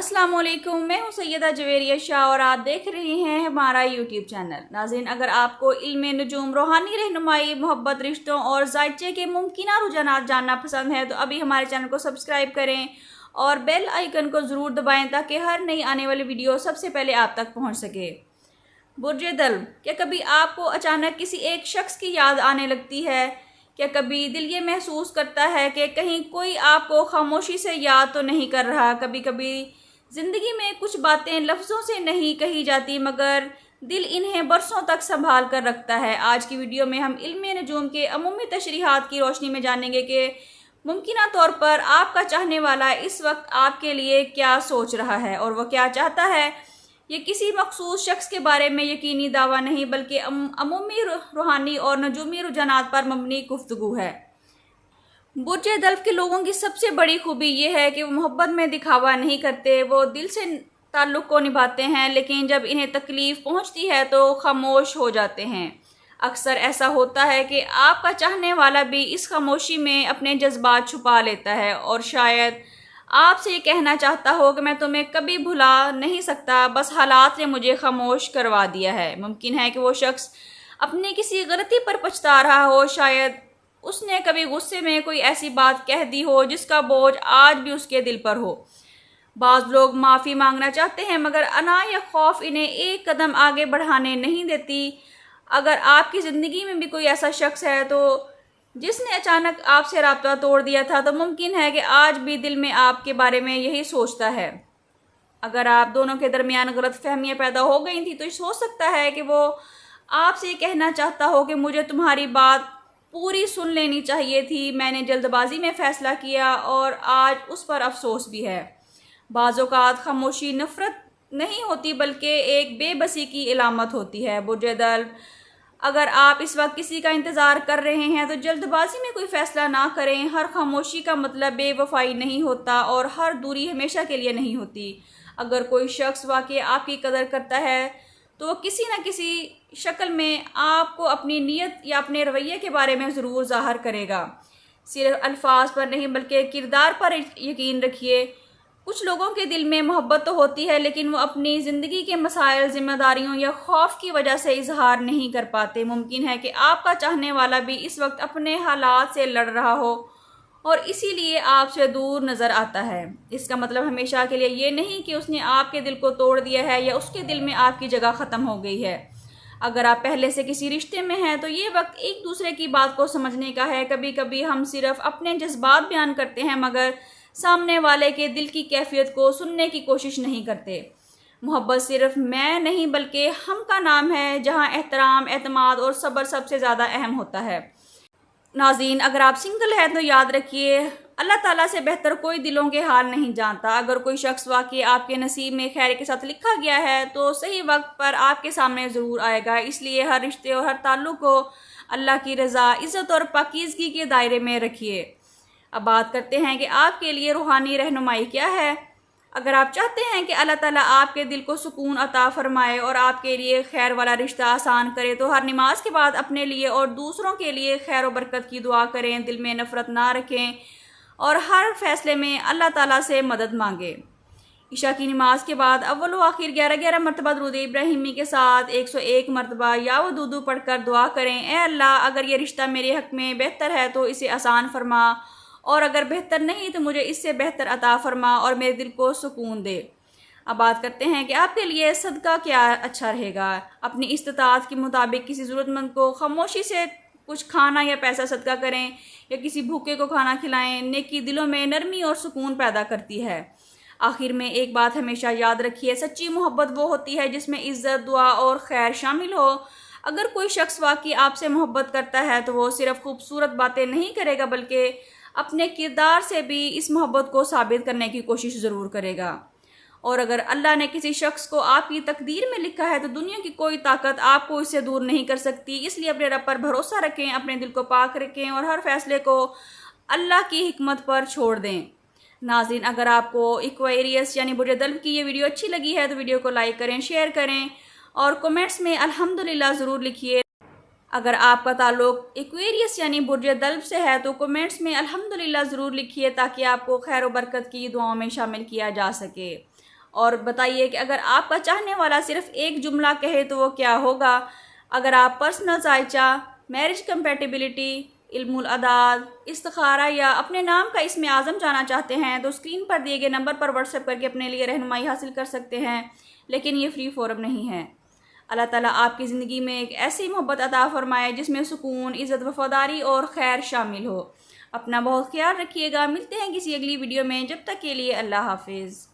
अस्सलाम वालेकुम, मैं हूं सैयदा जवेरिया शाह और आप देख रहे हैं हमारा यूट्यूब चैनल। नाज़रीन, अगर आपको इल्म नजूम, रूहानी रहनुमाई, मोहब्बत, रिश्तों और जायचे के मुमकिन रुझानात जानना पसंद है तो अभी हमारे चैनल को सब्सक्राइब करें और बेल आइकन को ज़रूर दबाएं ताकि हर नई आने वाली वीडियो सबसे पहले आप तक पहुँच सके। बुर्ज दल्ब, क्या कभी आपको अचानक किसी एक शख्स की याद आने लगती है? क्या कभी दिल ये महसूस करता है कि कहीं कोई आपको खामोशी से याद तो नहीं कर रहा? कभी कभी ज़िंदगी में कुछ बातें लफ्ज़ों से नहीं कही जाती मगर दिल इन्हें बरसों तक संभाल कर रखता है। आज की वीडियो में हम इल्म नजूम के अमूमी तशरीहात की रोशनी में जानेंगे कि मुमकिना तौर पर आपका चाहने वाला इस वक्त आपके लिए क्या सोच रहा है और वह क्या चाहता है। ये किसी मखसूस शख्स के बारे में यकीनी दावा नहीं बल्कि अमूमी रूहानी और नजूमी रुझानात पर मबनी गुफ्तगू है। बुर्ज दल्ब के लोगों की सबसे बड़ी खूबी ये है कि वो मोहब्बत में दिखावा नहीं करते, वो दिल से ताल्लुक़ को निभाते हैं, लेकिन जब इन्हें तकलीफ़ पहुंचती है तो खामोश हो जाते हैं। अक्सर ऐसा होता है कि आपका चाहने वाला भी इस खामोशी में अपने जज्बात छुपा लेता है और शायद आपसे ये कहना चाहता हो कि मैं तुम्हें कभी भुला नहीं सकता, बस हालात ने मुझे खामोश करवा दिया है। मुमकिन है कि वो शख्स अपनी किसी गलती पर पछता रहा हो, शायद उसने कभी गुस्से में कोई ऐसी बात कह दी हो जिसका बोझ आज भी उसके दिल पर हो। बाज़ लोग माफ़ी मांगना चाहते हैं मगर अना या खौफ इन्हें एक कदम आगे बढ़ाने नहीं देती। अगर आपकी ज़िंदगी में भी कोई ऐसा शख्स है तो जिसने अचानक आपसे राब्ता तोड़ दिया था, तो मुमकिन है कि आज भी दिल में आपके बारे में यही सोचता है। अगर आप दोनों के दरमियान गलतफहमियां पैदा हो गई थी तो हो सकता है कि वो आपसे कहना चाहता हो कि मुझे तुम्हारी बात पूरी सुन लेनी चाहिए थी, मैंने जल्दबाजी में फ़ैसला किया और आज उस पर अफसोस भी है। बाज़ औक़ात खामोशी नफ़रत नहीं होती बल्कि एक बेबसी की इलामत होती है। बुर्ज दल्ब, अगर आप इस वक्त किसी का इंतज़ार कर रहे हैं तो जल्दबाजी में कोई फ़ैसला ना करें। हर खामोशी का मतलब बेवफाई नहीं होता और हर दूरी हमेशा के लिए नहीं होती। अगर कोई शख्स वाकई आपकी कदर करता है तो वो किसी न किसी शक्ल में आपको अपनी नीयत या अपने रवैये के बारे में ज़रूर ज़ाहिर करेगा। सिर्फ अल्फाज पर नहीं बल्कि किरदार पर यकीन रखिए। कुछ लोगों के दिल में मोहब्बत तो होती है लेकिन वो अपनी ज़िंदगी के मसाइल, जिम्मेदारियों या खौफ की वजह से इजहार नहीं कर पाते। मुमकिन है कि आपका चाहने वाला भी इस वक्त अपने हालात से लड़ रहा हो और इसीलिए आपसे दूर नज़र आता है। इसका मतलब हमेशा के लिए ये नहीं कि उसने आपके दिल को तोड़ दिया है या उसके दिल में आपकी जगह ख़त्म हो गई है। अगर आप पहले से किसी रिश्ते में हैं तो ये वक्त एक दूसरे की बात को समझने का है। कभी कभी हम सिर्फ अपने जज्बात बयान करते हैं मगर सामने वाले के दिल की कैफियत को सुनने की कोशिश नहीं करते। मोहब्बत सिर्फ मैं नहीं बल्कि हम का नाम है जहाँ एहतराम, एतमाद और सब्र सबसे ज़्यादा अहम होता है। नाज़रीन, अगर आप सिंगल हैं तो याद रखिए अल्लाह ताला से बेहतर कोई दिलों के हाल नहीं जानता। अगर कोई शख्स वाकई आपके नसीब में खैर के साथ लिखा गया है तो सही वक्त पर आपके सामने ज़रूर आएगा। इसलिए हर रिश्ते और हर ताल्लुक़ को अल्लाह की रज़ा, इज़्ज़त और पाकीज़गी के दायरे में रखिए। अब बात करते हैं कि आपके लिए रूहानी रहनुमाई क्या है। अगर आप चाहते हैं कि अल्लाह ताला आपके दिल को सुकून अता फरमाए और आपके लिए खैर वाला रिश्ता आसान करे तो हर नमाज के बाद अपने लिए और दूसरों के लिए खैर और बरकत की दुआ करें, दिल में नफ़रत ना रखें और हर फैसले में अल्लाह ताला से मदद मांगें। इशा की नमाज के बाद अव्वल व आखिर 11-11 मरतबा दुरूद इब्राहिमी के साथ 101 मरतबा या वदूदू पढ़कर दुआ करें, ए अल्लाह, अगर ये रिश्ता मेरे हक़ में बेहतर है तो इसे आसान फरमा और अगर बेहतर नहीं तो मुझे इससे बेहतर अता फरमा और मेरे दिल को सुकून दे। अब बात करते हैं कि आपके लिए सदका क्या अच्छा रहेगा। अपनी इस्तिताअत के मुताबिक किसी ज़रूरतमंद को खामोशी से कुछ खाना या पैसा सदका करें या किसी भूखे को खाना खिलाएं। नेकी दिलों में नरमी और सुकून पैदा करती है। आखिर में एक बात हमेशा याद रखिए, सच्ची मोहब्बत वो होती है जिसमें इज़्ज़त, दुआ और खैर शामिल हो। अगर कोई शख्स वाकई आपसे मोहब्बत करता है तो वो सिर्फ खूबसूरत बातें नहीं करेगा बल्कि अपने किरदार से भी इस मोहब्बत को साबित करने की कोशिश ज़रूर करेगा। और अगर अल्लाह ने किसी शख्स को आपकी तकदीर में लिखा है तो दुनिया की कोई ताकत आपको इससे दूर नहीं कर सकती। इसलिए अपने रब पर भरोसा रखें, अपने दिल को पाक रखें और हर फैसले को अल्लाह की हिकमत पर छोड़ दें। नाज़रीन, अगर आपको एक्वेरियस यानी बुर्ज दल्ब की ये वीडियो अच्छी लगी है तो वीडियो को लाइक करें, शेयर करें और कमेंट्स में अल्हम्दुलिल्लाह ज़रूर लिखिए। अगर आपका ताल्लुक एक्वेरियस यानी बुर्ज दल्ब से है तो कमेंट्स में अल्हम्दुलिल्लाह ज़रूर लिखिए ताकि आपको खैर व बरकत की दुआओं में शामिल किया जा सके। اور بتائیے کہ اگر آپ کا چاہنے والا صرف ایک جملہ کہے تو وہ کیا ہوگا۔ اگر آپ پرسنل ذائچہ، میرج کمپیٹیبلٹی، علم الاعداد، استخارہ یا اپنے نام کا اسم اعظم جانا چاہتے ہیں تو اسکرین پر دیے گئے نمبر پر واٹس ایپ کر کے اپنے لیے رہنمائی حاصل کر سکتے ہیں، لیکن یہ فری فورم نہیں ہے۔ اللہ تعالیٰ آپ کی زندگی میں ایک ایسی محبت عطا فرمائے جس میں سکون، عزت، وفاداری اور خیر شامل ہو۔ اپنا بہت خیال رکھیے گا، ملتے ہیں کسی اگلی ویڈیو میں، جب تک کے لیے اللہ حافظ۔